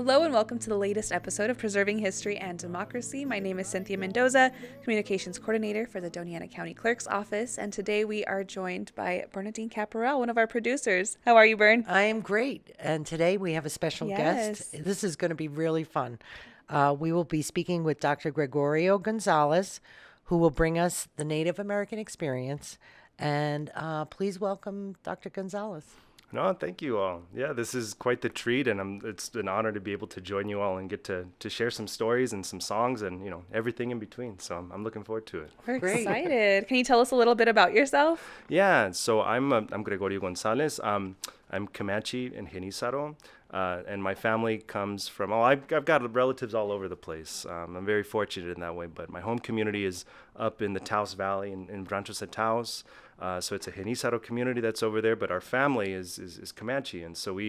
Hello and welcome to the latest episode of Preserving History and Democracy. My name is Cynthia Mendoza, Communications Coordinator for the Doña Ana County Clerk's Office, and today we are joined by Bernadine Caparel, one of our producers. How are you, Bern? I am great, and today we have a special guest. This is going to be really fun. We will be speaking with Dr. Gregorio Gonzales, who will bring us the Native American experience, and please welcome Dr. Gonzales. No, thank you all. Yeah, this is quite the treat, and it's an honor to be able to join you all and get to share some stories and some songs and, you know, everything in between. So I'm looking forward to it. We're excited. Can you tell us a little bit about yourself? Yeah, so I'm Gregorio Gonzales. I'm Comanche and Genízaro, and my family comes from, I've got relatives all over the place. I'm very fortunate in that way, but my home community is up in the Taos Valley in Ranchos de Taos. So it's a Genízaro community that's over there, but our family is Comanche, and so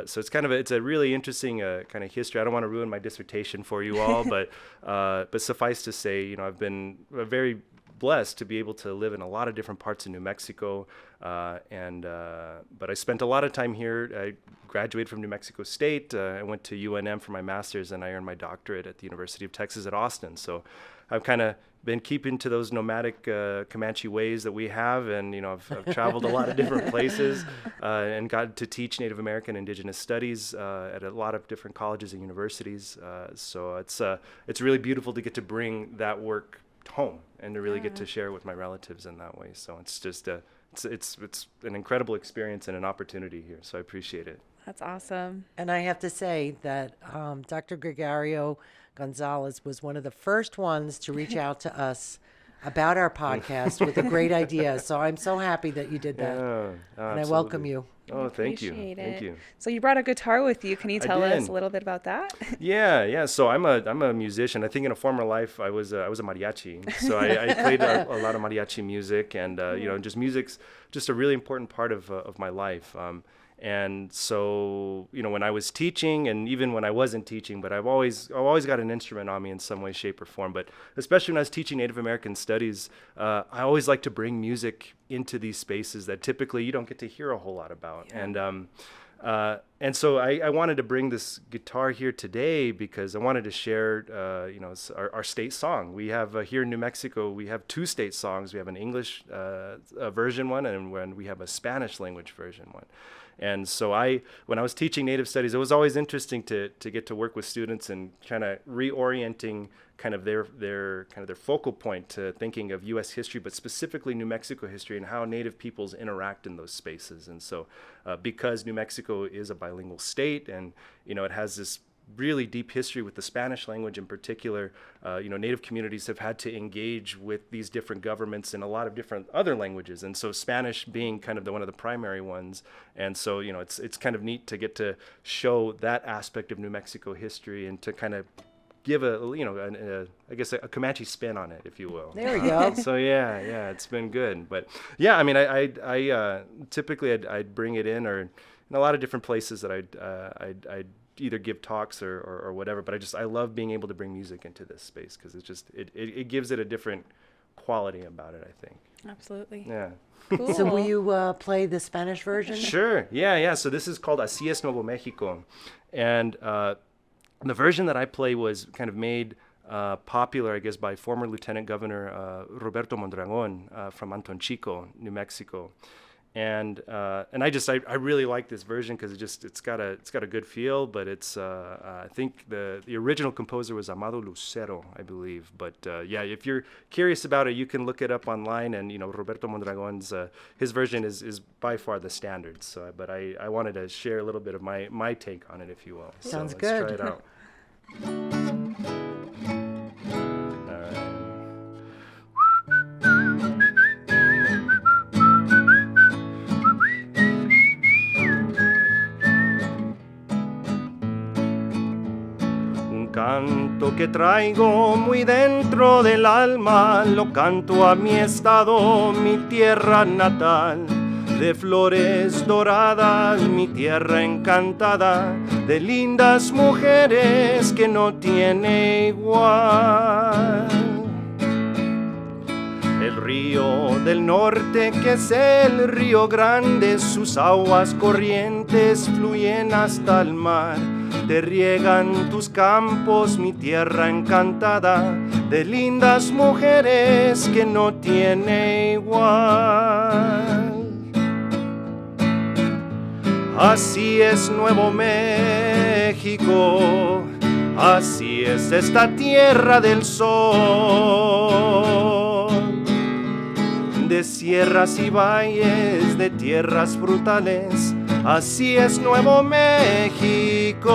so it's a really interesting kind of history. I don't want to ruin my dissertation for you all, but suffice to say, you know, I've been very blessed to be able to live in a lot of different parts of New Mexico, but I spent a lot of time here. I graduated from New Mexico State. I went to UNM for my master's, and I earned my doctorate at the University of Texas at Austin. So I've kind of been keeping to those nomadic Comanche ways that we have, and you know, I've traveled a lot of different places and got to teach Native American Indigenous studies at a lot of different colleges and universities. So it's really beautiful to get to bring that work home and to really get to share it with my relatives in that way. So it's just it's an incredible experience and an opportunity here. So I appreciate it. That's awesome. And I have to say that Dr. Gregorio Gonzales was one of the first ones to reach out to us about our podcast with a great idea. So I'm so happy that you did that. And I welcome you. Oh, thank you. Appreciate it. Thank you. So you brought a guitar with you. Can you tell us a little bit about that? Yeah. So I'm a musician. I think in a former life I was a mariachi. So I played a lot of mariachi music, and you know, just music's just a really important part of my life. And so, you know, when I was teaching, and even when I wasn't teaching, but I've always got an instrument on me in some way, shape, or form. But especially when I was teaching Native American studies, I always like to bring music into these spaces that typically you don't get to hear a whole lot about. Yeah. And so I wanted to bring this guitar here today because I wanted to share, you know, our state song. We have here in New Mexico, we have two state songs. We have an English version one, and when we have a Spanish language version one. And so when I was teaching Native studies, it was always interesting to get to work with students and kind of reorienting kind of their focal point to thinking of U.S. history, but specifically New Mexico history and how Native peoples interact in those spaces. And so because New Mexico is a bilingual state, and you know, it has this really deep history with the Spanish language in particular, you know, Native communities have had to engage with these different governments in a lot of different other languages, and so Spanish being kind of one of the primary ones. And so, you know, it's kind of neat to get to show that aspect of New Mexico history and to kind of give I guess a Comanche spin on it, if you will. There we go. So yeah, it's been good. But yeah, I mean, I typically I'd bring it in, or in a lot of different places that I'd either give talks or whatever, but I love being able to bring music into this space because it's just it gives it a different quality about it, I think. Absolutely. Yeah. Cool. So will you play the Spanish version? Sure. Yeah. So this is called Así es Nuevo Mexico, and the version that I play was kind of made popular, I guess, by former Lieutenant Governor Roberto Mondragon from Antonchico, New Mexico. And I really like this version because it's got a good feel, but it's I think the original composer was Amado Lucero, I believe. But yeah, if you're curious about it, you can look it up online, and you know, Roberto Mondragon's his version is by far the standard. So, but I wanted to share a little bit of my take on it, if you will. Sounds so good. Let's try it out. Canto que traigo muy dentro del alma, lo canto a mi estado, mi tierra natal. De flores doradas, mi tierra encantada, de lindas mujeres que no tiene igual. El río del norte, que es el río grande, sus aguas corrientes fluyen hasta el mar. Te riegan tus campos, mi tierra encantada, de lindas mujeres que no tiene igual. Así es Nuevo México, así es esta tierra del sol, de sierras y valles, de tierras frutales, así es Nuevo México.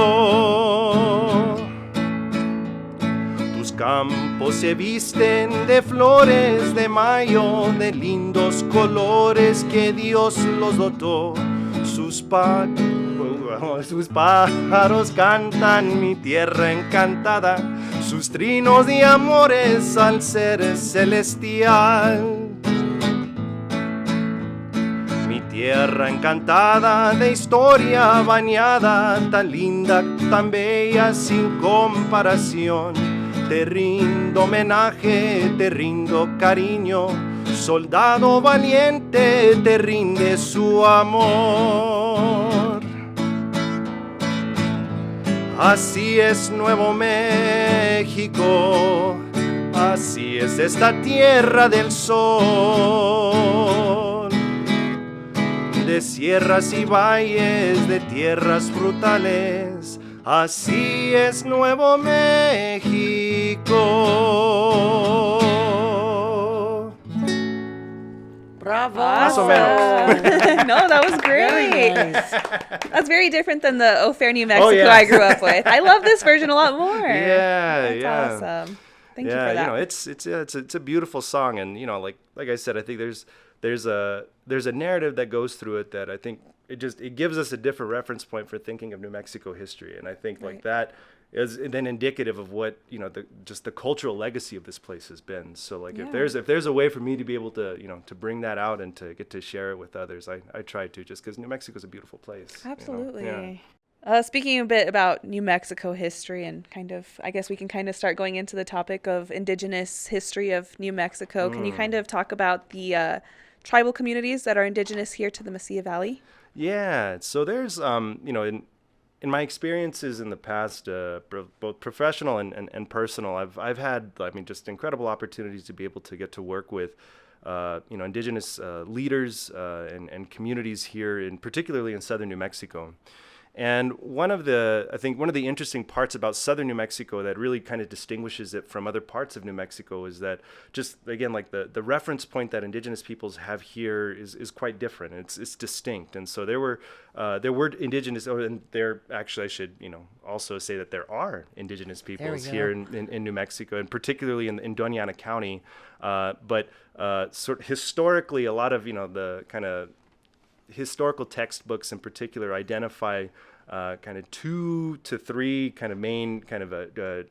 Tus campos se visten de flores de mayo, de lindos colores que Dios los dotó. Sus pájaros cantan, mi tierra encantada, sus trinos de amores al ser celestial. Mi tierra encantada, de historia bañada, tan linda, tan bella, sin comparación. Te rindo homenaje, te rindo cariño, soldado valiente te rinde su amor. Así es Nuevo México, así es esta tierra del sol, de sierras y valles, de tierras frutales, así es Nuevo México. Bravo. Más o menos. No, that was great. Very nice. That's very different than the Oh Fair New Mexico yeah. I grew up with. I love this version a lot more. Yeah, That's awesome. Thank you for that. You know, it's a beautiful song, and you know, like I said, I think there's a narrative that goes through it that I think it gives us a different reference point for thinking of New Mexico history, and I think like that is then indicative of what, you know, the cultural legacy of this place has been. So like if there's a way for me to be able to, you know, to bring that out and to get to share it with others, I try to, just because New Mexico is a beautiful place. Absolutely. You know? Speaking a bit about New Mexico history, and kind of, I guess we can kind of start going into the topic of indigenous history of New Mexico. Can you kind of talk about the tribal communities that are indigenous here to the Mesilla Valley? Yeah. So there's, you know, in my experiences in the past, both professional and personal, I've had, I mean, just incredible opportunities to be able to get to work with, you know, indigenous leaders and communities here, particularly in southern New Mexico. And one of the interesting parts about southern New Mexico that really kind of distinguishes it from other parts of New Mexico is that, just again, like the reference point that indigenous peoples have here is quite different. It's distinct. And so there were indigenous, and there actually, I should, you know, also say that there are indigenous peoples here in New Mexico, and particularly in Doña Ana County. But sort of historically, a lot of, you know, the kind of historical textbooks in particular identify kind of 2 to 3 kind of main kind of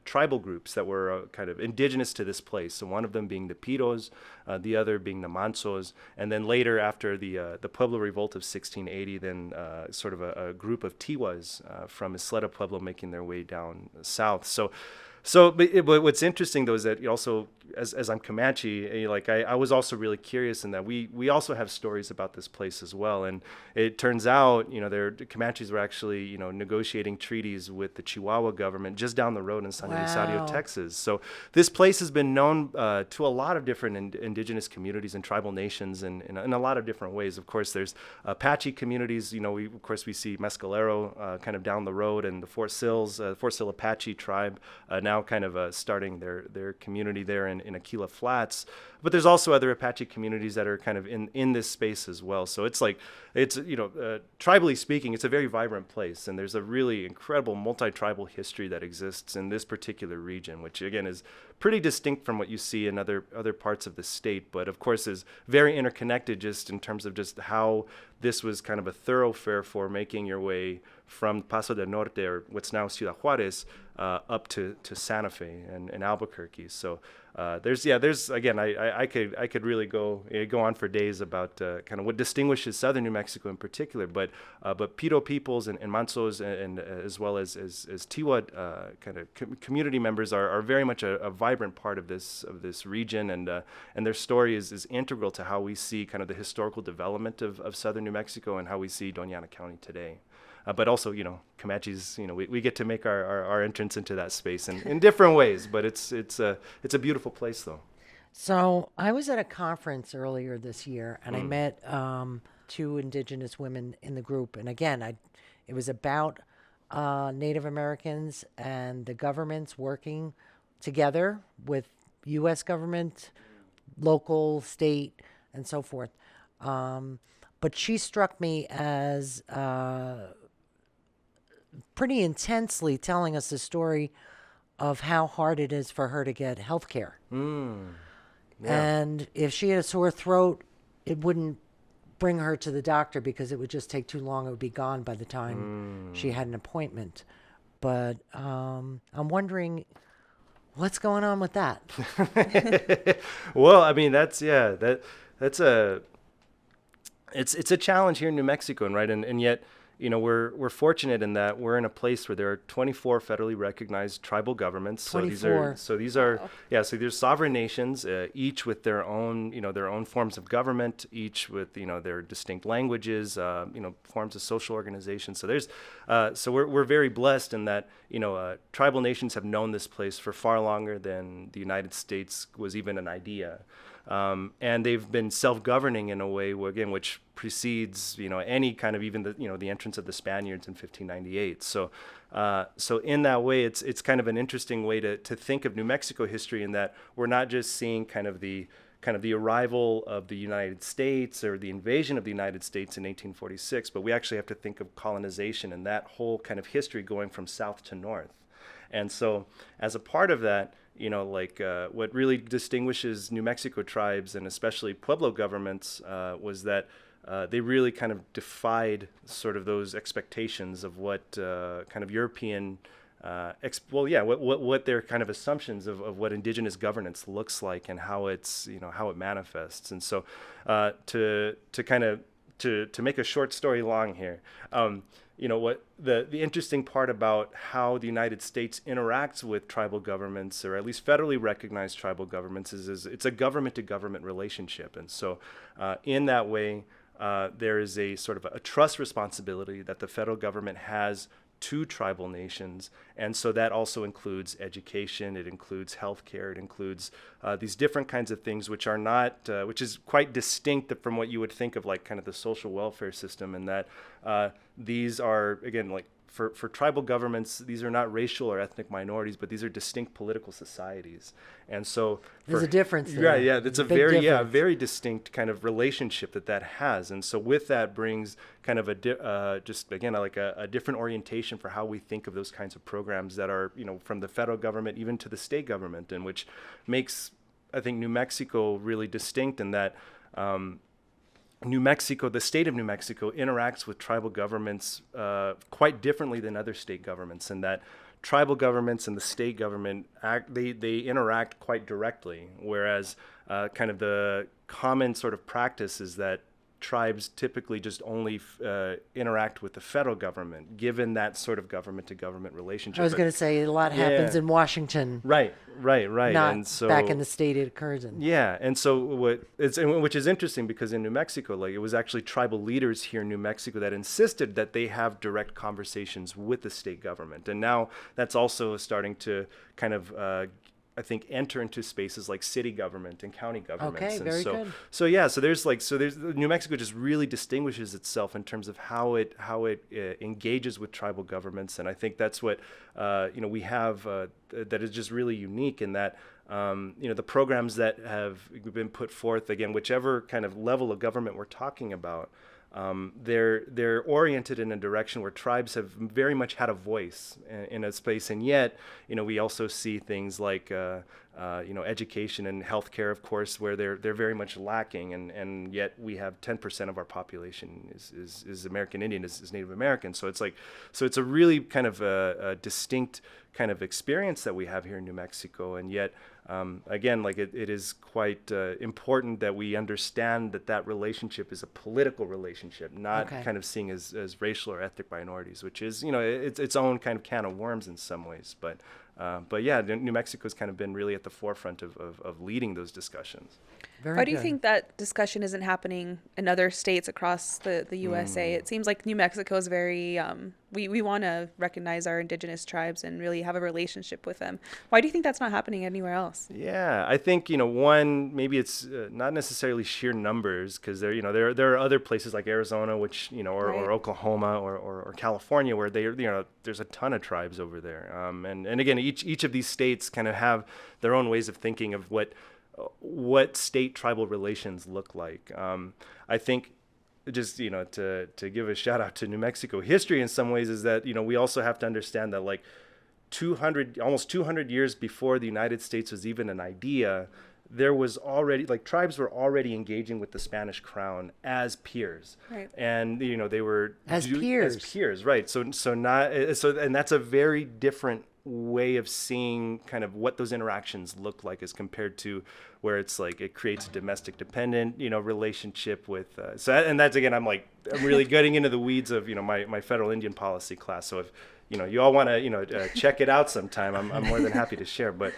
tribal groups that were kind of indigenous to this place. So one of them being the Piros, the other being the Mansos, and then later after the Pueblo Revolt of 1680, then sort of a group of Tiwas from Isleta Pueblo making their way down south. But what's interesting though is that also, as I'm Comanche, like I was also really curious in that we also have stories about this place as well. And it turns out, you know, the Comanches were actually, you know, negotiating treaties with the Chihuahua government just down the road in San Elizario, Texas. So this place has been known to a lot of different indigenous communities and tribal nations in a lot of different ways. Of course, there's Apache communities. You know, we see Mescalero kind of down the road, and the Fort Sill Apache tribe now kind of starting their community there in Aquila Flats. But there's also other Apache communities that are kind of in this space as well. So it's you know, tribally speaking, it's a very vibrant place, and there's a really incredible multi-tribal history that exists in this particular region, which again is pretty distinct from what you see in other parts of the state, but of course is very interconnected just in terms of just how this was kind of a thoroughfare for making your way from Paso del Norte, or what's now Ciudad Juarez, up to Santa Fe and Albuquerque. So there's again, I I could really go on for days about kind of what distinguishes southern New Mexico in particular, but Pito peoples and Mansos and as well as Tiwa kind of community members are very much a vibrant part of this region, and their story is integral to how we see kind of the historical development of southern New Mexico and how we see Doña Ana County today. But also, Comanches, we get to make our entrance into that space in different ways, but it's a beautiful place though. So I was at a conference earlier this year, and I met 2 Indigenous women in the group. And again, it was about Native Americans and the governments working together with U.S. government, local, state, and so forth. But she struck me as pretty intensely telling us the story of how hard it is for her to get health care. Yeah. And if she had a sore throat, it wouldn't bring her to the doctor because it would just take too long. It would be gone by the time she had an appointment. But I'm wondering what's going on with that. Well, I mean, it's a challenge here in New Mexico, right? And yet, we're fortunate in that we're in a place where there are 24 federally recognized tribal governments. 24. So these are there's sovereign nations, each with their own forms of government, each with their distinct languages, forms of social organization. So we're very blessed in that tribal nations have known this place for far longer than the United States was even an idea. And they've been self-governing in a way, which precedes, any kind of even the entrance of the Spaniards in 1598. So in that way, it's kind of an interesting way to think of New Mexico history, in that we're not just seeing kind of the arrival of the United States or the invasion of the United States in 1846, but we actually have to think of colonization and that whole kind of history going from south to north. And so as a part of that, what really distinguishes New Mexico tribes and especially Pueblo governments was that they really kind of defied sort of those expectations of what kind of European, what their kind of assumptions of what indigenous governance looks like and how it's, how it manifests. And so to make a short story long here, what the interesting part about how the United States interacts with tribal governments, or at least federally recognized tribal governments, is it's a government-to-government relationship. And so in that way, there is a sort of a trust responsibility that the federal government has to tribal nations. And so that also includes education, it includes healthcare, it includes these different kinds of things which are not, which is quite distinct from what you would think of like kind of the social welfare system, and that these are, again, like for tribal governments, these are not racial or ethnic minorities, but these are distinct political societies. And so there's a difference there. Yeah, it's a very distinct kind of relationship that has. And so with that brings kind of a different orientation for how we think of those kinds of programs that are, from the federal government even to the state government, and which makes, I think, New Mexico really distinct in that New Mexico, the state of New Mexico, interacts with tribal governments quite differently than other state governments, in that tribal governments and the state government they interact quite directly, whereas kind of the common sort of practice is that tribes typically just only interact with the federal government, given that sort of government-to-government relationship. I was going to say a lot happens in Washington. Right. Not and so, back in the state it occurs in. Yeah, and so which is interesting, because in New Mexico, like, it was actually tribal leaders here in New Mexico that insisted that they have direct conversations with the state government, and now that's also starting to kind of I think enter into spaces like city government and county governments. Okay, and very good. So there's New Mexico just really distinguishes itself in terms of how it engages with tribal governments, and I think that's what we have that is just really unique, in that the programs that have been put forth, again, whichever kind of level of government we're talking about. They're oriented in a direction where tribes have very much had a voice in a space, and yet we also see things like education and healthcare, of course, where they're very much lacking, and yet we have 10% of our population is American Indian, is Native American. So it's a really kind of a distinct kind of experience that we have here in New Mexico, and yet again, like it is quite important that we understand that relationship is a political relationship, not kind of seeing as racial or ethnic minorities, which is its own kind of can of worms in some ways, but yeah, New Mexico's kind of been really at the forefront of leading those discussions. Why do you think that discussion isn't happening in other states across the USA? It seems like New Mexico is very, we want to recognize our indigenous tribes and really have a relationship with them. Why do you think that's not happening anywhere else? Yeah, I think, one, maybe it's not necessarily sheer numbers, because there are other places like Arizona, which, or Oklahoma or California, where there's a ton of tribes over there. And again, each of these states kind of have their own ways of thinking of what state tribal relations look like. I think just, to give a shout out to New Mexico history in some ways is that, we also have to understand that like almost 200 years before the United States was even an idea, there was already, like, tribes were already engaging with the Spanish crown as peers. Right. And, they were as peers, right. So and that's a very different way of seeing kind of what those interactions look like as compared to where it's like it creates a domestic dependent relationship with and that's, again, I'm really getting into the weeds of my federal Indian policy class, so if you all want to check it out sometime, I'm more than happy to share, but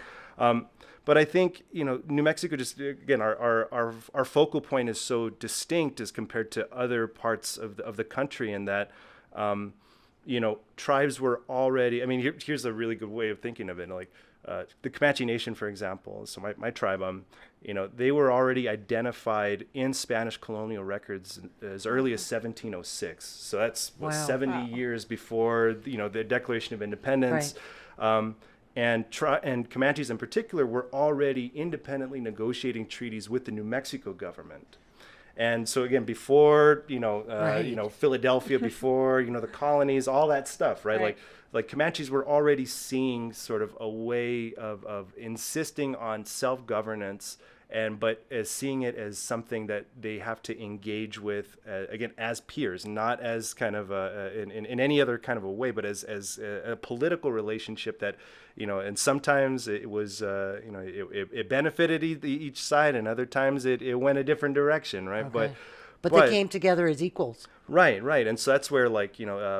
I think New Mexico, just again, our focal point is so distinct as compared to other parts of the country, in that tribes were already, I mean, here's a really good way of thinking of it. Like the Comanche Nation, for example, so my tribe, they were already identified in Spanish colonial records as early as 1706. So that's 70 years before, the Declaration of Independence. Right. And Comanches in particular were already independently negotiating treaties with the New Mexico government. And so again, before Philadelphia, before the colonies, all that stuff, right? Like Comanches were already seeing sort of a way of insisting on self-governance, but as seeing it as something that they have to engage with again as peers, not as kind of in any other kind of a way, but as a political relationship that and sometimes it was it benefited each side, and other times it went a different direction, right? Okay. But they came together as equals. Right. And so that's where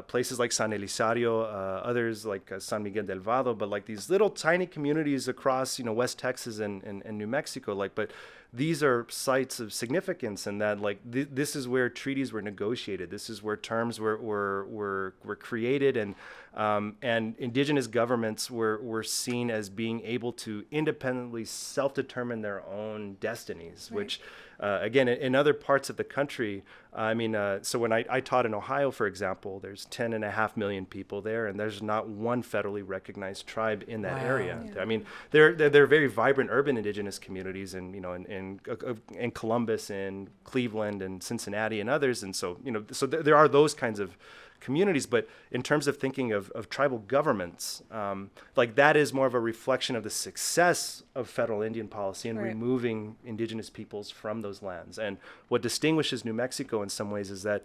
places like San Elizario, others like San Miguel del Vado, but like these little tiny communities across West Texas and New Mexico, but these are sites of significance in that this is where treaties were negotiated. This is where terms were created, and indigenous governments were seen as being able to independently self-determine their own destinies, which again, in other parts of the country, so when I taught in Ohio, for example, there's 10.5 million people there, and there's not one federally recognized tribe in that area. Yeah. I mean, they're very vibrant urban indigenous communities, and in Columbus and Cleveland and Cincinnati and others, and so so there are those kinds of communities, but in terms of thinking of tribal governments, that is more of a reflection of the success of federal Indian policy in removing indigenous peoples from those lands. And what distinguishes New Mexico in some ways is that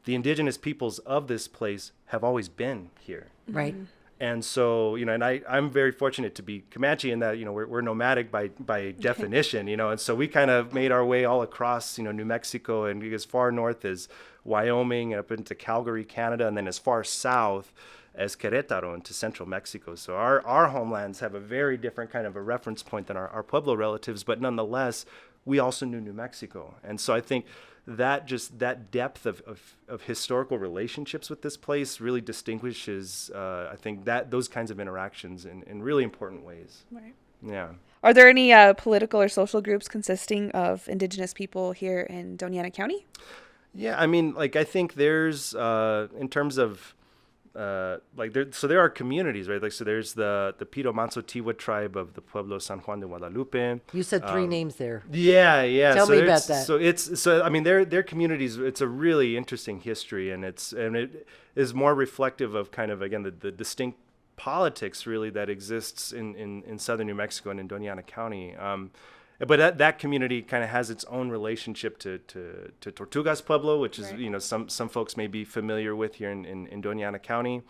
the indigenous peoples of this place have always been here. Right. And so, and I'm very fortunate to be Comanche in that, we're nomadic by definition, and so we kind of made our way all across, New Mexico, and as far north as Wyoming, up into Calgary, Canada, and then as far south as Querétaro into central Mexico. So our homelands have a very different kind of a reference point than our Pueblo relatives, but nonetheless, we also knew New Mexico. And so I think that depth of historical relationships with this place really distinguishes, I think, those kinds of interactions in really important ways. Right. Yeah. Are there any political or social groups consisting of indigenous people here in Doña Ana County? Yeah, I think there's, in terms of, there are communities, right? So there's the Piro Manso Tiwa tribe of the Pueblo San Juan de Guadalupe. You said three names there. Yeah. Tell me about that. Their communities, it's a really interesting history, and it is more reflective of kind of, again, the distinct politics really that exists in southern New Mexico and in Doña Ana County. But that community kind of has its own relationship to Tortugas Pueblo, which is, Right. Some folks may be familiar with here in Doña Ana County.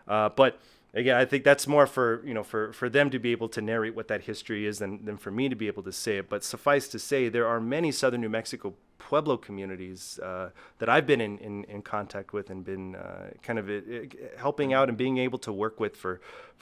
But again, I think that's more for them to be able to narrate what that history is than for me to be able to say it. But suffice to say, there are many southern New Mexico Pueblo communities that I've been in contact with and been helping out and being able to work with for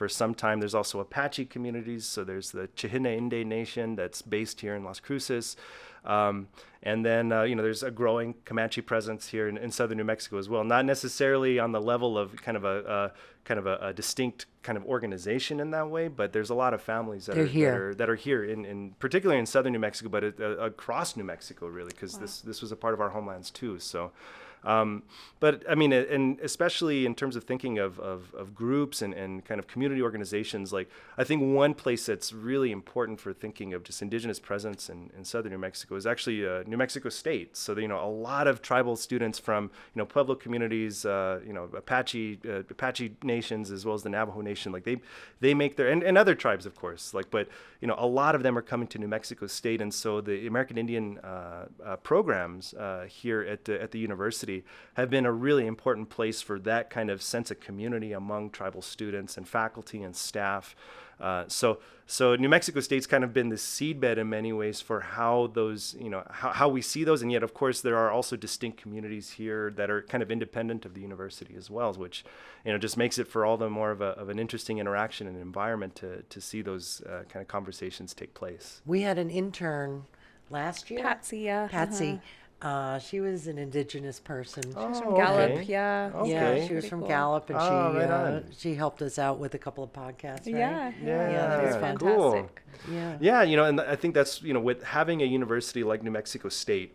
some time. There's also Apache communities. So there's the Chihina Inde Nation that's based here in Las Cruces. And then, there's a growing Comanche presence here in southern New Mexico as well. Not necessarily on the level of kind of a distinct kind of organization in that way, but there's a lot of families that are here in particularly in southern New Mexico, but across New Mexico really, because this was a part of our homelands too. So. But I mean, and especially in terms of thinking of groups and kind of community organizations, like I think one place that's really important for thinking of just indigenous presence in southern New Mexico is actually New Mexico State. So, a lot of tribal students from, Pueblo communities, Apache nations, as well as the Navajo Nation, like they make their, and other tribes, of course, but, a lot of them are coming to New Mexico State. And so the American Indian programs here at the university have been a really important place for that kind of sense of community among tribal students and faculty and staff. So New Mexico State's kind of been the seedbed in many ways for how those, how we see those. And yet, of course, there are also distinct communities here that are kind of independent of the university as well, which, just makes it for all the more of an interesting interaction and environment to see those kind of conversations take place. We had an intern last year. Patsy, yeah. Patsy. She was an indigenous person. She's from Gallup, okay. yeah. Okay. Yeah, she was Pretty from cool. Gallup, and right on. she helped us out with a couple of podcasts, right? Yeah, that was it's fun. fantastic. Cool. Yeah. Yeah, and I think that's, with having a university like New Mexico State,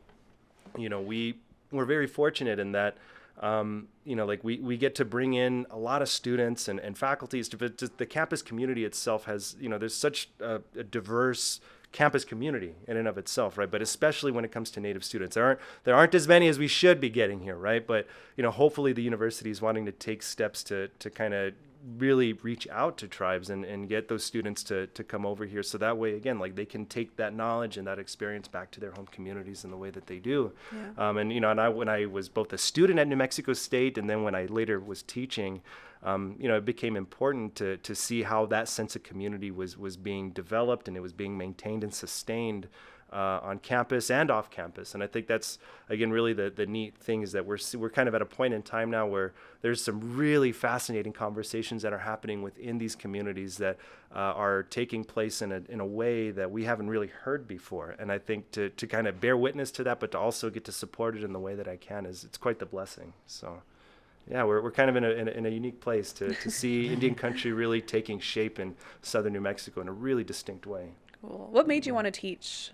we're very fortunate in that, we get to bring in a lot of students and faculties to the campus community itself has, there's such a diverse campus community in and of itself, right? But especially when it comes to Native students, there aren't as many as we should be getting here, right? But hopefully the university is wanting to take steps to kind of really reach out to tribes and get those students to come over here, so that way again, like they can take that knowledge and that experience back to their home communities in the way that they do. Yeah. When I was both a student at New Mexico State and then when I later was teaching, it became important to see how that sense of community was being developed and it was being maintained and sustained on campus and off campus. And I think that's, again, really the neat thing is that we're kind of at a point in time now where there's some really fascinating conversations that are happening within these communities that are taking place in a way that we haven't really heard before. And I think to kind of bear witness to that, but to also get to support it in the way that I can it's quite the blessing. So. Yeah, we're kind of in a unique place to see Indian country really taking shape in southern New Mexico in a really distinct way. Cool. What made you want to teach?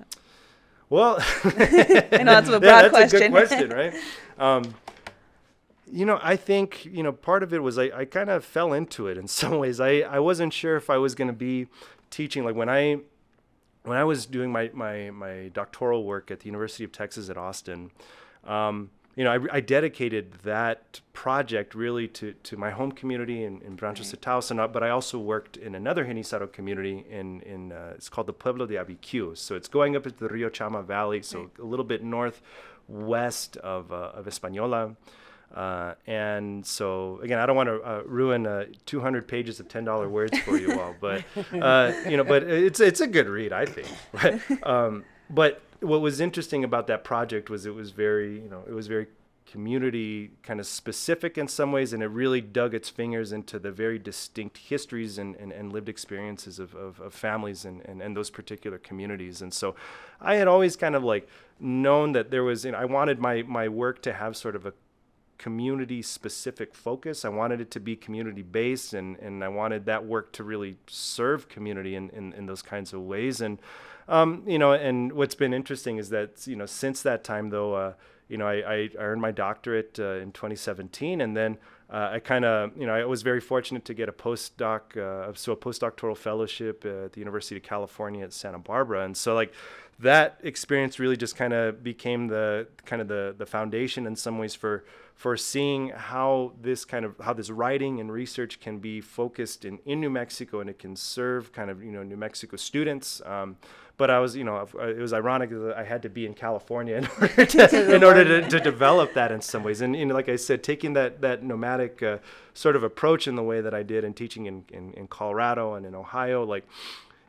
Well, I know that's a broad question. That's a good question, right? I think, part of it was I kind of fell into it in some ways. I wasn't sure if I was going to be teaching. Like when I was doing my doctoral work at the University of Texas at Austin, I dedicated that project really to my home community in Rancho Setaos, but I also worked in another Genisaro community in it's called the Pueblo de Abiquiu. So it's going up into the Rio Chama Valley, so a little bit northwest of Española. And so again, I don't want to ruin 200 pages of $10 words for you all, but but it's a good read, I think. Right? But what was interesting about that project was it was very community kind of specific in some ways, and it really dug its fingers into the very distinct histories and lived experiences of families and those particular communities. And so I had always kind of like known that there was, I wanted my work to have sort of a community specific focus. I wanted it to be community based, and I wanted that work to really serve community in those kinds of ways. And and what's been interesting is that since that time though, I earned my doctorate in 2017, and then I kind of, I was very fortunate to get a postdoctoral fellowship at the University of California at Santa Barbara. And so like that experience really just kind of became the foundation in some ways for seeing how this writing and research can be focused in New Mexico, and it can serve kind of, New Mexico students. But I was, it was ironic that I had to be in California in order to develop that in some ways. And, like I said, taking that nomadic sort of approach in the way that I did and teaching in Colorado and in Ohio, like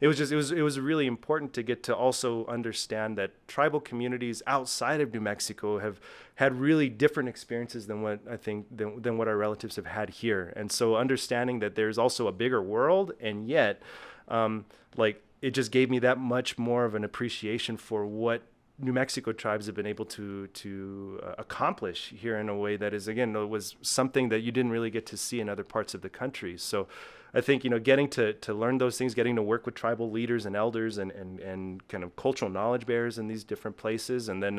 it was really important to get to also understand that tribal communities outside of New Mexico have had really different experiences than what I think than what our relatives have had here. And so understanding that there's also a bigger world, and yet it just gave me that much more of an appreciation for what New Mexico tribes have been able to accomplish here in a way that is, again, it was something that you didn't really get to see in other parts of the country. So I think, getting to learn those things, getting to work with tribal leaders and elders and kind of cultural knowledge bearers in these different places. And then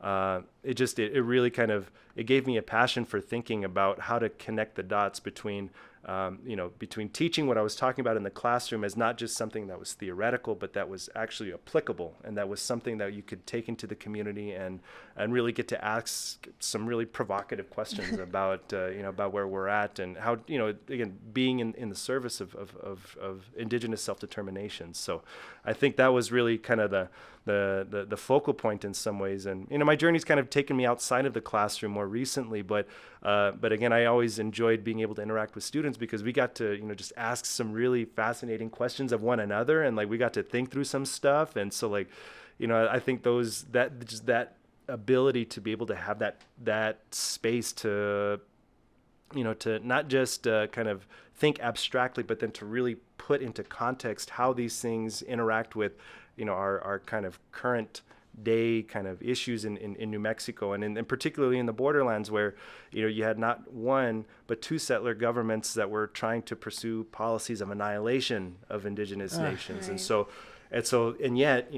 it really kind of, it gave me a passion for thinking about how to connect the dots between between teaching what I was talking about in the classroom as not just something that was theoretical, but that was actually applicable, and that was something that you could take into the community and really get to ask some really provocative questions about about where we're at, and how, again, being in the service of Indigenous self-determination. So I think that was really kind of the focal point in some ways. And my journey's kind of taken me outside of the classroom more recently, but again, I always enjoyed being able to interact with students, because we got to just ask some really fascinating questions of one another, and like we got to think through some stuff. And so like I think that ability to be able to have that space to to not just kind of think abstractly, but then to really put into context how these things interact with our kind of current day kind of issues in New Mexico, and particularly in the borderlands, where you had not one but two settler governments that were trying to pursue policies of annihilation of Indigenous nations. Right. And yet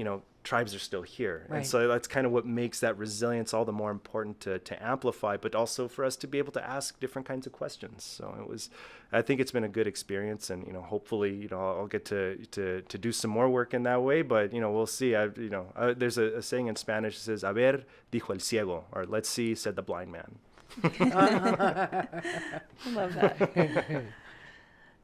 tribes are still here. Right. And so that's kind of what makes that resilience all the more important to amplify, but also for us to be able to ask different kinds of questions. So I think it's been a good experience, and hopefully I'll get to do some more work in that way, but we'll see. There's a saying in Spanish that says, "A ver, dijo el ciego," or "Let's see," said the blind man. I love that.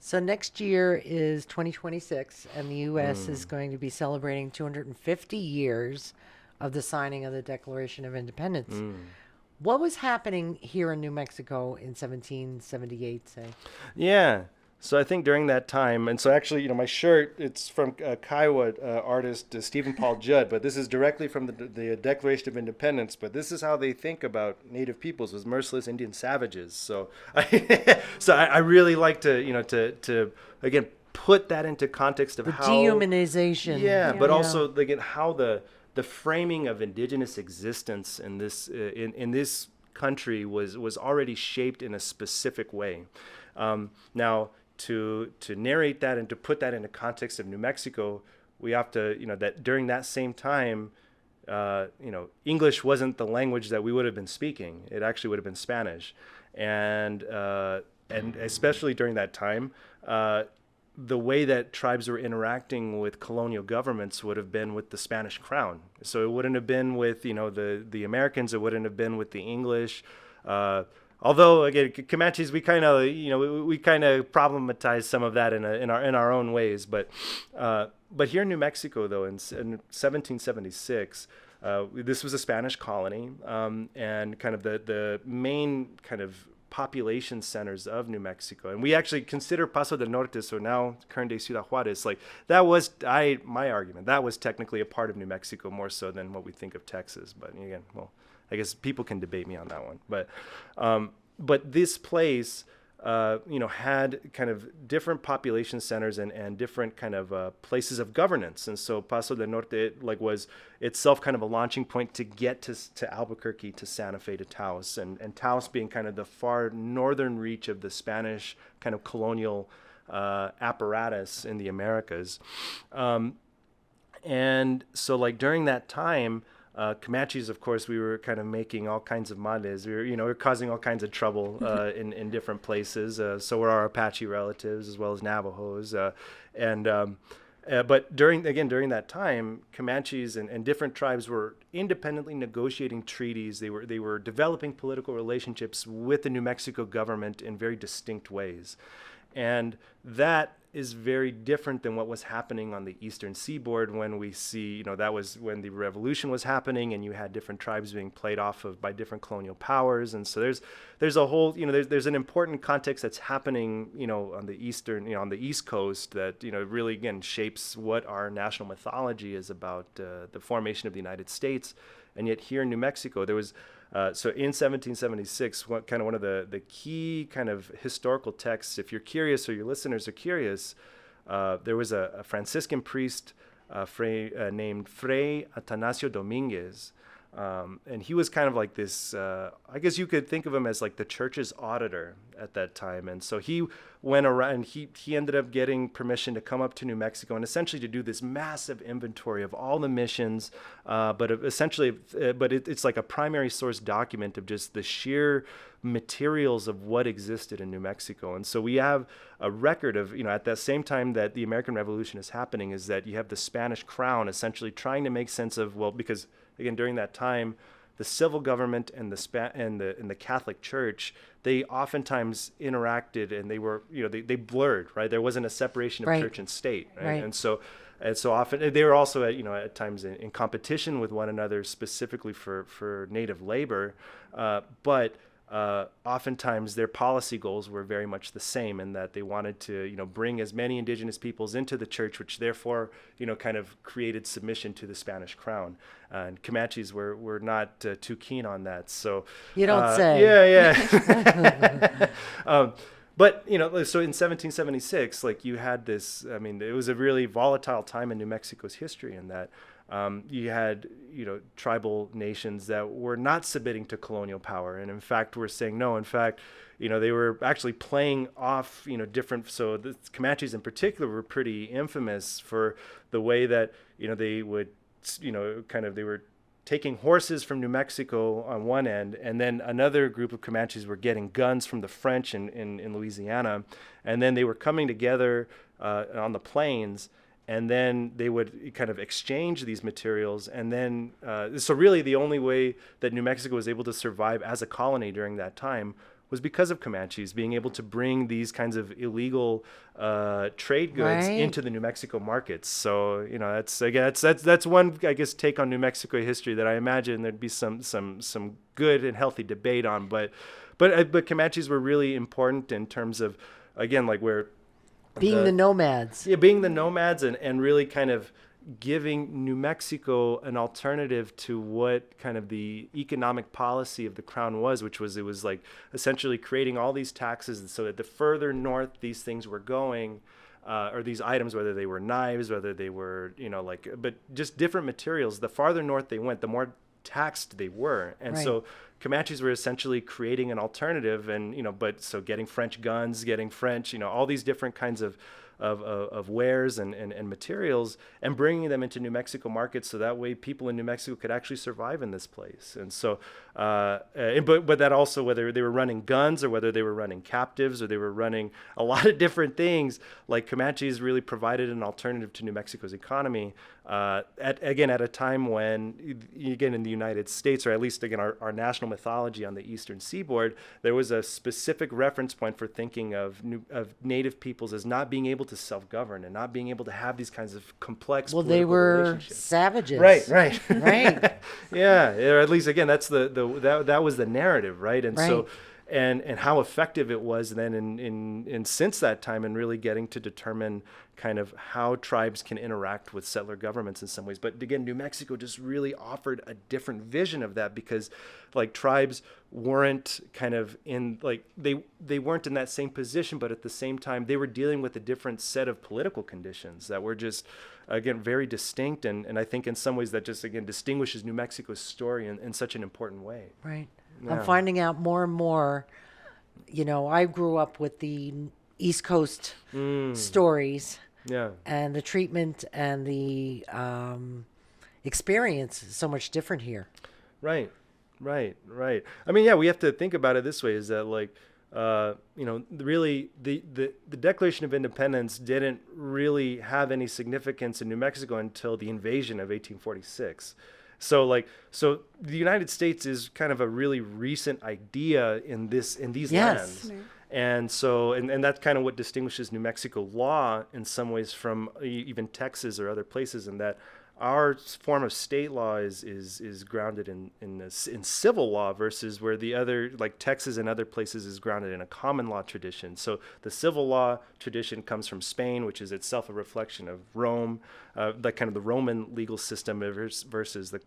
So next year is 2026, and the U.S. is going to be celebrating 250 years of the signing of the Declaration of Independence. What was happening here in New Mexico in 1778, say? Yeah. So I think during that time, and so actually, my shirt, it's from Kiowa artist Stephen Paul Judd, but this is directly from the Declaration of Independence. But this is how they think about Native peoples, as merciless Indian savages. So I really like to again put that into context of how dehumanization. Yeah, but also again how the framing of Indigenous existence in this in this country was already shaped in a specific way. Now, to narrate that and to put that in the context of New Mexico, we have to, that during that same time, English wasn't the language that we would have been speaking. It actually would have been Spanish. And especially during that time, the way that tribes were interacting with colonial governments would have been with the Spanish crown. So it wouldn't have been with, the Americans. It wouldn't have been with the English. Although again, Comanches, we kind of problematize some of that in our own ways. But here in New Mexico, though, in 1776, this was a Spanish colony, and kind of the main kind of population centers of New Mexico. And we actually consider Paso del Norte, so now current day Ciudad Juarez, like that was my argument. That was technically a part of New Mexico more so than what we think of Texas. But again, well, I guess people can debate me on that one. But this place, had kind of different population centers and different kind of places of governance. And so Paso del Norte was itself kind of a launching point to get to Albuquerque, to Santa Fe, to Taos, and Taos being kind of the far northern reach of the Spanish kind of colonial apparatus in the Americas. And so during that time, Comanches, of course, we were kind of making all kinds of males. We were causing all kinds of trouble in different places. So were our Apache relatives as well as Navajos. But during that time, Comanches and different tribes were independently negotiating treaties. They were developing political relationships with the New Mexico government in very distinct ways. And that is very different than what was happening on the eastern seaboard when we see, that was when the revolution was happening and you had different tribes being played off of by different colonial powers. And so there's a whole, there's an important context that's happening, on the eastern, on the East Coast that, really, again, shapes what our national mythology is about the formation of the United States. And yet here in New Mexico, there was, so in 1776, one of the key kind of historical texts, if you're curious or your listeners are curious, there was a Franciscan priest named Fray Atanasio Dominguez. And he was kind of like this, I guess you could think of him as like the church's auditor at that time. And so he went around, he ended up getting permission to come up to New Mexico and essentially to do this massive inventory of all the missions. But it's like a primary source document of just the sheer materials of what existed in New Mexico. And so we have a record of, at that same time that the American Revolution is happening, is that you have the Spanish crown essentially trying to make sense of, because again, during that time, the civil government and the Catholic Church, they oftentimes interacted and they were, they blurred, right? There wasn't a separation of church and state, right? And so often they were also at times in competition with one another, specifically for native labor, but oftentimes their policy goals were very much the same, in that they wanted to, bring as many indigenous peoples into the church, which therefore, kind of created submission to the Spanish crown. And Comanches were not too keen on that. So you don't say. Yeah. But, so in 1776, like you had this, it was a really volatile time in New Mexico's history in that you had, tribal nations that were not submitting to colonial power. And in fact, were saying no. In fact, they were actually playing off, different. So the Comanches in particular were pretty infamous for the way that, they would, they were taking horses from New Mexico on one end, and then another group of Comanches were getting guns from the French in Louisiana, and then they were coming together on the plains, and then they would kind of exchange these materials. And then, so really the only way that New Mexico was able to survive as a colony during that time was because of Comanches being able to bring these kinds of illegal trade goods into the New Mexico markets. So, that's one, I guess, take on New Mexico history that I imagine there'd be some good and healthy debate on. But Comanches were really important in terms of, again, like where being the nomads. Yeah, being the nomads and really kind of giving New Mexico an alternative to what kind of the economic policy of the crown was, which was, it was like essentially creating all these taxes so that the further north these things were going, or these items, whether they were knives, whether they were, but just different materials, the farther north they went, the more taxed they were. And so Comanches were essentially creating an alternative, and so getting French guns, getting French, all these different kinds of wares and materials, and bringing them into New Mexico markets, so that way people in New Mexico could actually survive in this place. And so, but that also, whether they were running guns or whether they were running captives or they were running a lot of different things, like Comanches really provided an alternative to New Mexico's economy. At a time when, again, in the United States, or at least again our national mythology on the eastern seaboard, there was a specific reference point for thinking of native peoples as not being able to self-govern and not being able to have these kinds of complex political they were relationships. Savages. Right. Yeah, or at least, again, that's that was the narrative, right? And so and how effective it was then in since that time, and really getting to determine kind of how tribes can interact with settler governments in some ways. But again, New Mexico just really offered a different vision of that, because like tribes weren't kind of in, like they weren't in that same position, but at the same time they were dealing with a different set of political conditions that were just, again, very distinct. And I think in some ways that just, again, distinguishes New Mexico's story in such an important way. Right. Yeah. I'm finding out more and more. I grew up with the East Coast stories. Yeah. And the treatment and the experience is so much different here. Right. I mean, yeah, we have to think about it this way: is that like, really the Declaration of Independence didn't really have any significance in New Mexico until the invasion of 1846. So the United States is kind of a really recent idea in these lands. Right. And so, and that's kind of what distinguishes New Mexico law in some ways from even Texas or other places, in that our form of state law is grounded in civil law, versus where the other, like Texas and other places, is grounded in a common law tradition. So the civil law tradition comes from Spain, which is itself a reflection of Rome, like kind of the Roman legal system, versus the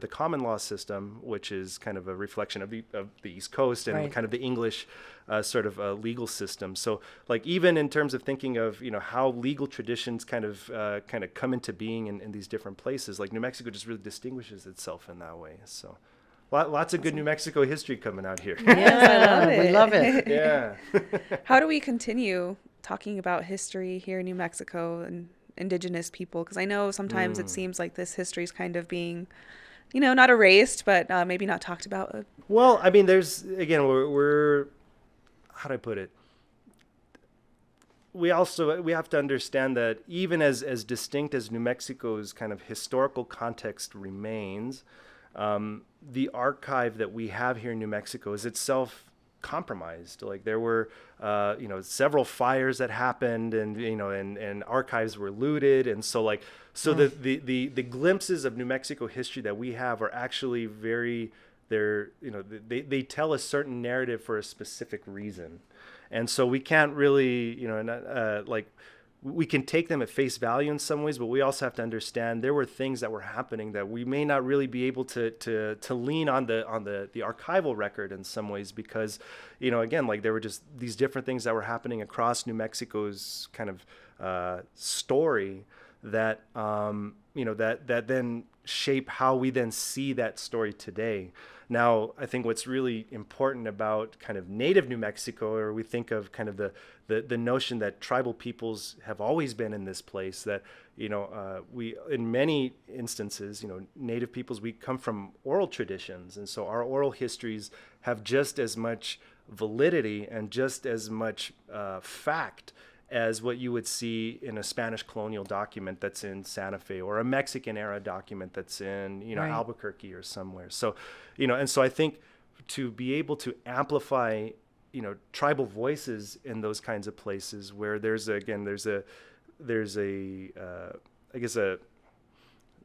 common law system, which is kind of a reflection of the East Coast and Right. kind of the English sort of legal system. So like even in terms of thinking of how legal traditions kind of come into being in these different places, like New Mexico just really distinguishes itself in that way. So lots of good New Mexico history coming out here. Yeah, we love it. Yeah. How do we continue talking about history here in New Mexico and Indigenous people? Because I know sometimes it seems like this history is kind of being, not erased, but maybe not talked about. Well, I mean, there's, again, we're how do I put it? We have to understand that even as distinct as New Mexico's kind of historical context remains, the archive that we have here in New Mexico is itself compromised. Like there were, several fires that happened, and and archives were looted, and so the glimpses of New Mexico history that we have are actually they tell a certain narrative for a specific reason. And so we can't really, we can take them at face value in some ways, but we also have to understand there were things that were happening that we may not really be able to lean on the archival record in some ways, because, again, like there were just these different things that were happening across New Mexico's kind of story that, that then shape how we then see that story today. Now, I think what's really important about kind of native New Mexico, or we think of kind of the notion that tribal peoples have always been in this place, that, we, in many instances, native peoples, we come from oral traditions. And so our oral histories have just as much validity and just as much fact as what you would see in a Spanish colonial document that's in Santa Fe, or a Mexican era document that's in, Right. Albuquerque or somewhere. So, and so I think to be able to amplify, tribal voices in those kinds of places where there's I guess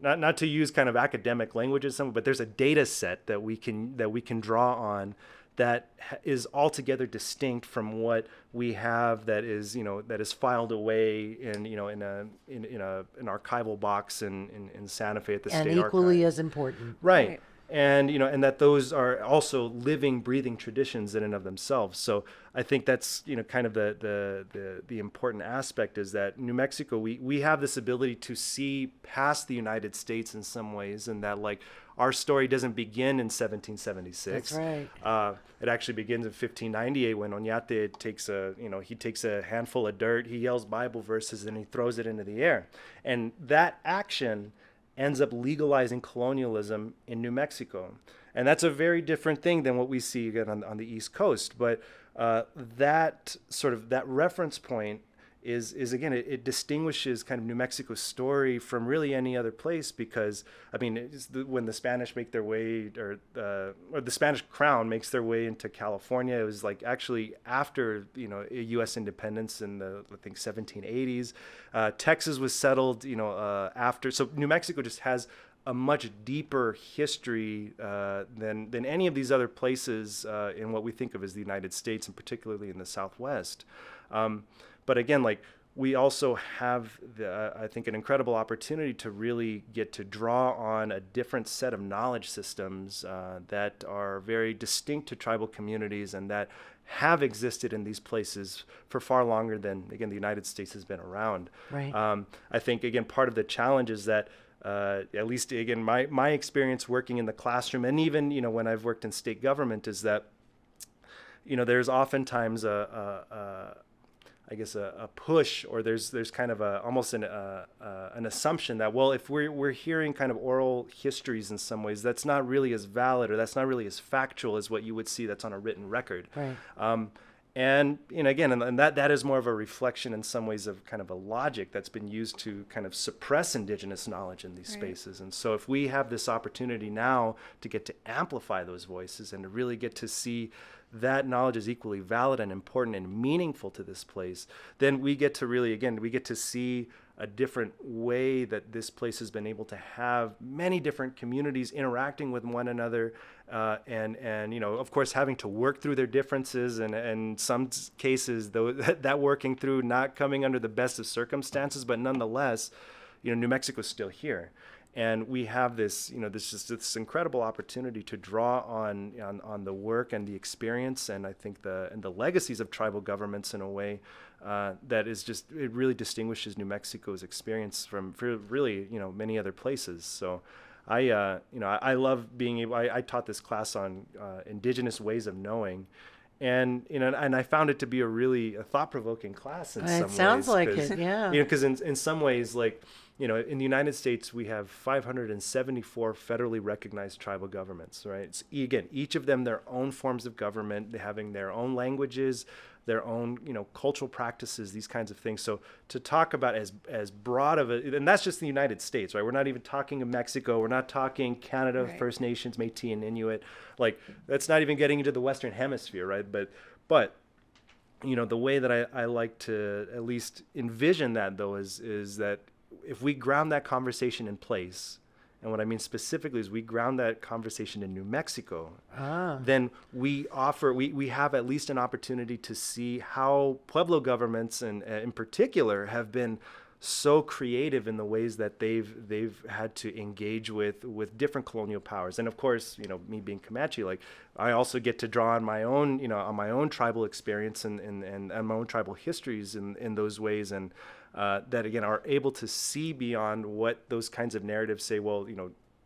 not to use kind of academic language or something, but there's a data set that we can draw on that is altogether distinct from what we have that is filed away in an archival box in Santa Fe at the And state equally archive. as important. Right. And and that those are also living, breathing traditions in and of themselves. So I think that's kind of the important aspect, is that New Mexico, we have this ability to see past the United States in some ways, and that like our story doesn't begin in 1776. That's right. It actually begins in 1598 when Oñate takes a handful of dirt, he yells Bible verses, and he throws it into the air, and that action ends up legalizing colonialism in New Mexico. And that's a very different thing than what we see again on the East Coast. But that reference point is again, it distinguishes kind of New Mexico's story from really any other place, because I mean, when the Spanish make their way, or the Spanish crown makes their way into California, it was like actually after U.S. independence in the, I think, 1780s. Texas was settled after. So New Mexico just has a much deeper history than any of these other places in what we think of as the United States, and particularly in the Southwest. But again, like we also have, I think, an incredible opportunity to really get to draw on a different set of knowledge systems that are very distinct to tribal communities, and that have existed in these places for far longer than, again, the United States has been around. Right. I think, again, part of the challenge is that at least, again, my experience working in the classroom, and even, when I've worked in state government, is that, there's oftentimes I guess a push, or there's kind of almost an assumption that, well, if we're hearing kind of oral histories in some ways, that's not really as valid, or that's not really as factual as what you would see that's on a written record. Right. And again, and that is more of a reflection in some ways of kind of a logic that's been used to kind of suppress Indigenous knowledge in these spaces. And so if we have this opportunity now to get to amplify those voices and to really get to see that knowledge is equally valid and important and meaningful to this place, then we get to really, again, we get to see a different way that this place has been able to have many different communities interacting with one another, and of course having to work through their differences, and in some cases though that working through not coming under the best of circumstances, but nonetheless, New Mexico's still here. And we have this this incredible opportunity to draw on the work and the experience, and I think the legacies of tribal governments in a way that is just, it really distinguishes New Mexico's experience from really many other places. So I love being able. I taught this class on Indigenous ways of knowing. And and I found it to be a thought-provoking class in some ways. It sounds like it, yeah. Because in some ways, like, in the United States, we have 574 federally recognized tribal governments, right? It's, again, each of them their own forms of government, having their own languages, their own, cultural practices, these kinds of things. So to talk about as broad of a, and that's just the United States, right? We're not even talking of Mexico. We're not talking Canada, right. First Nations, Métis and Inuit. Like, that's not even getting into the Western Hemisphere, right? But the way that I like to at least envision that, though, is that if we ground that conversation in place, and what I mean specifically is we ground that conversation in New Mexico, then we have at least an opportunity to see how Pueblo governments, and in particular, have been so creative in the ways that they've had to engage with different colonial powers. And of course, me being Comanche, like, I also get to draw on my own tribal experience and my own tribal histories in those ways, and that again are able to see beyond what those kinds of narratives say. Well,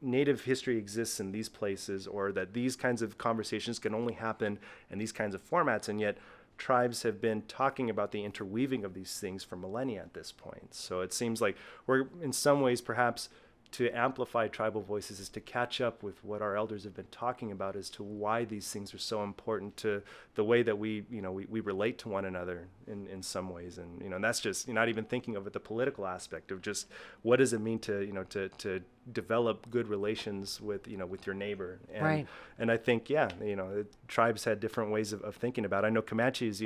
Native history exists in these places, or that these kinds of conversations can only happen in these kinds of formats, and yet tribes have been talking about the interweaving of these things for millennia at this point. So it seems like we're, in some ways, perhaps to amplify tribal voices is to catch up with what our elders have been talking about as to why these things are so important to the way that we relate to one another in some ways. And that's just, not even thinking of it, the political aspect of just what does it mean to develop good relations with your neighbor. And, right. And I think, tribes had different ways of thinking about it. I know Comanches,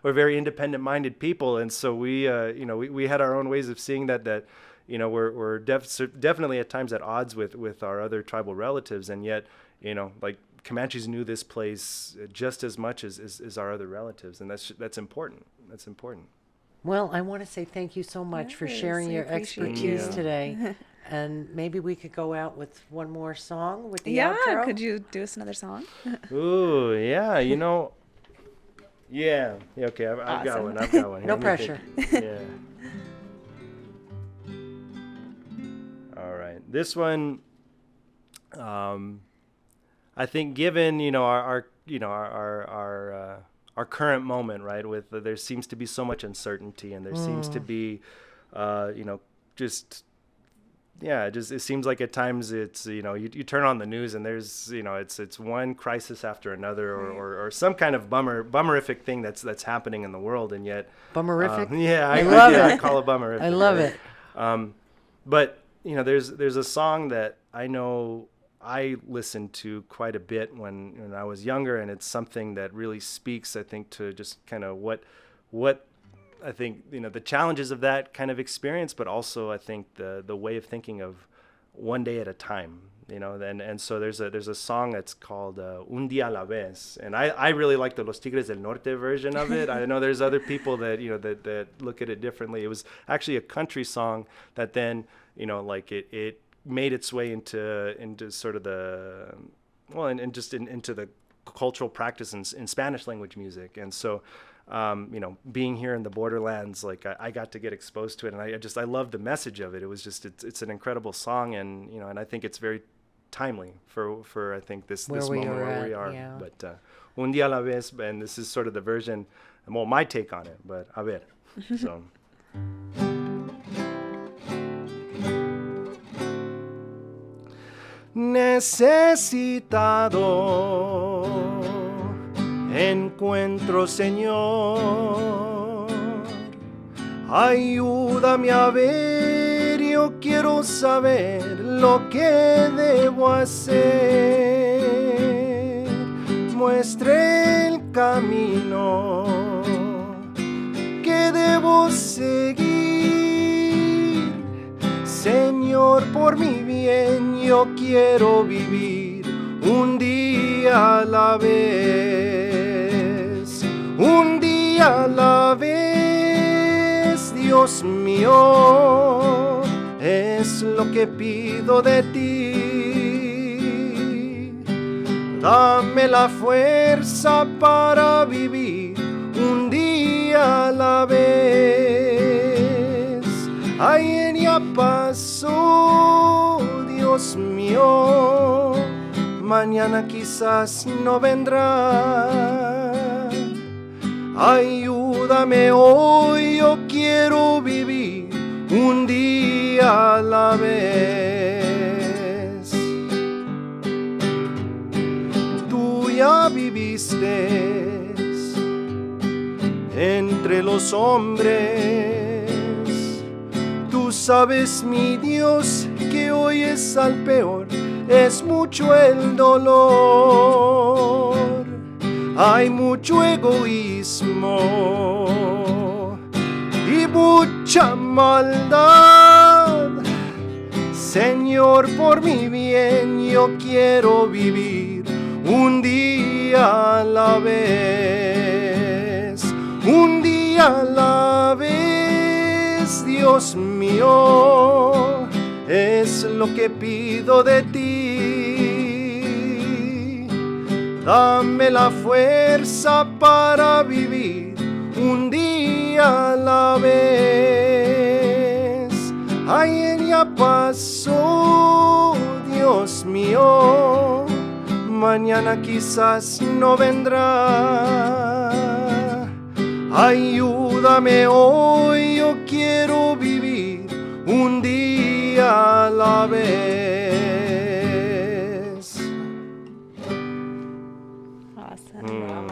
we're very independent-minded people. And so we had our own ways of seeing that we're definitely at times at odds with our other tribal relatives, and yet, like, Comanches knew this place just as much as our other relatives, and that's important. That's important. Well, I want to say thank you so much for sharing your expertise today. And maybe we could go out with one more song with the outro. Yeah, could you do us another song? Ooh, yeah, Yeah, okay, I've got one. No pressure. Yeah. All right. This one, I think, given our current moment, right? With there seems to be so much uncertainty, and there seems to be, it seems like at times it's you turn on the news and there's it's one crisis after another, or some kind of bummerific thing that's happening in the world, and yet bummerific. I love it. I call it bummerific. I love it. But there's a song that I know I listened to quite a bit when I was younger, and it's something that really speaks, I think, to just kind of what I think, the challenges of that kind of experience, but also I think the way of thinking of one day at a time, and so there's a song that's called Un Día a la Vez, and I really like the Los Tigres del Norte version of it. I know there's other people that that look at it differently. It was actually a country song that then it made its way into sort of the into the cultural practice in Spanish language music, and so being here in the borderlands, like I got to get exposed to it, and I love the message of it. It was just it's an incredible song, and and I think it's very timely for I think this Where moment where at, we are. yeah. But un día a la vez, and this is sort of the version, well, my take on it, but a ver. So. Necesitado encuentro, Señor, ayúdame a ver, yo quiero saber lo que debo hacer, muestre el camino que debo seguir, Señor, por mi bien yo quiero vivir un día a la vez, un día a la vez, Dios mío, es lo que pido de ti. Dame la fuerza para vivir un día a la vez. Ayer ya pasó, Dios mío, mañana quizás no vendrá. Ayúdame hoy, yo quiero vivir un día a la vez. Tú ya viviste entre los hombres. Tú sabes, mi Dios, que hoy es al peor, es mucho el dolor, hay mucho egoísmo y mucha maldad. Señor, por mi bien yo quiero vivir un día a la vez, un día a la vez, Dios mío, es lo que pido de ti. Dame la fuerza para vivir un día a la vez. Ayer ya pasó, Dios mío, mañana quizás no vendrá. Ayúdame hoy, yo quiero vivir un día a la vez. Awesome.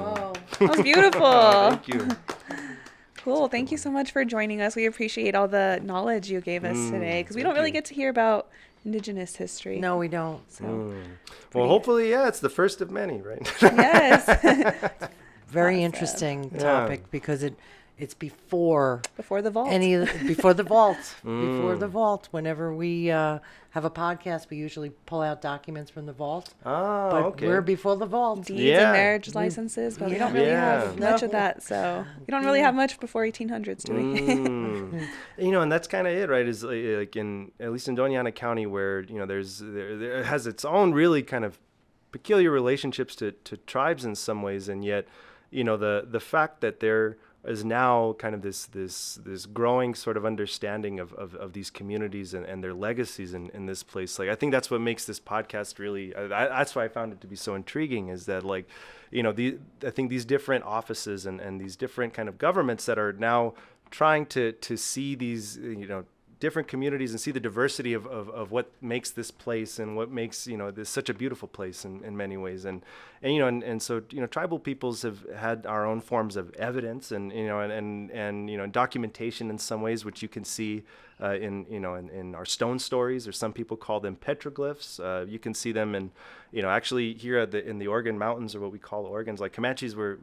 That was beautiful. Thank you. Cool. Thank you so much for joining us. We appreciate all the knowledge you gave us today, because we don't really get to hear about Indigenous history. No, we don't. So, Well, hopefully, it's the first of many, right? yes. Very Awesome. interesting topic because it's before Before the vault. before the vault. Before the vault. Whenever we have a podcast, we usually pull out documents from the vault. Ah, But okay. we're before the vault. Deeds Yeah. and marriage licenses, but we don't really have Yeah. much of No. that. So we don't really have much before 1800s, do we? And that's kind of it, right? Is like in, at least in Doña Ana County, where there it has its own really kind of peculiar relationships to tribes in some ways, and yet the fact that there is now kind of this growing sort of understanding of these communities and their legacies in this place. Like, I think that's what makes this podcast really, that's why I found it to be so intriguing, is that I think these different offices and these different kind of governments that are now trying to see these, different communities and see the diversity of what makes this place and what makes this such a beautiful place in many ways, and so tribal peoples have had our own forms of evidence and documentation in some ways, which you can see in our stone stories, or some people call them petroglyphs. You can see them in actually here in the Oregon Mountains, or what we call Oregons, like Comanches, we're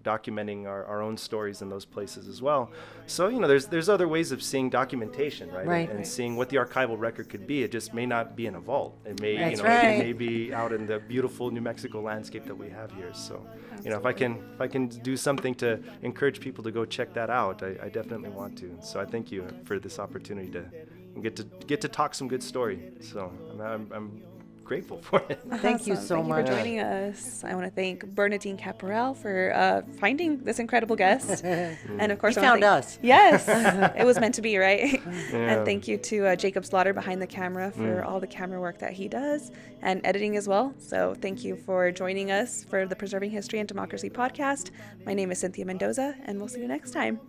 documenting our own stories in those places as well. So there's other ways of seeing documentation, right? And seeing what the archival record could be. It just may not be in a vault. It may That's it may be out in the beautiful New Mexico landscape that we have here. So if I can do something to encourage people to go check that out, I definitely want to. So I thank you for this opportunity to get to talk some good story. So I'm grateful for it. Thank you so much. Thank you for joining us. I want to thank Bernadine Caparel for finding this incredible guest. And of course, You found us. Yes, it was meant to be, right? Yeah. And thank you to Jacob Slaughter behind the camera for all the camera work that he does and editing as well. So thank you for joining us for the Preserving History and Democracy podcast. My name is Cynthia Mendoza, and we'll see you next time.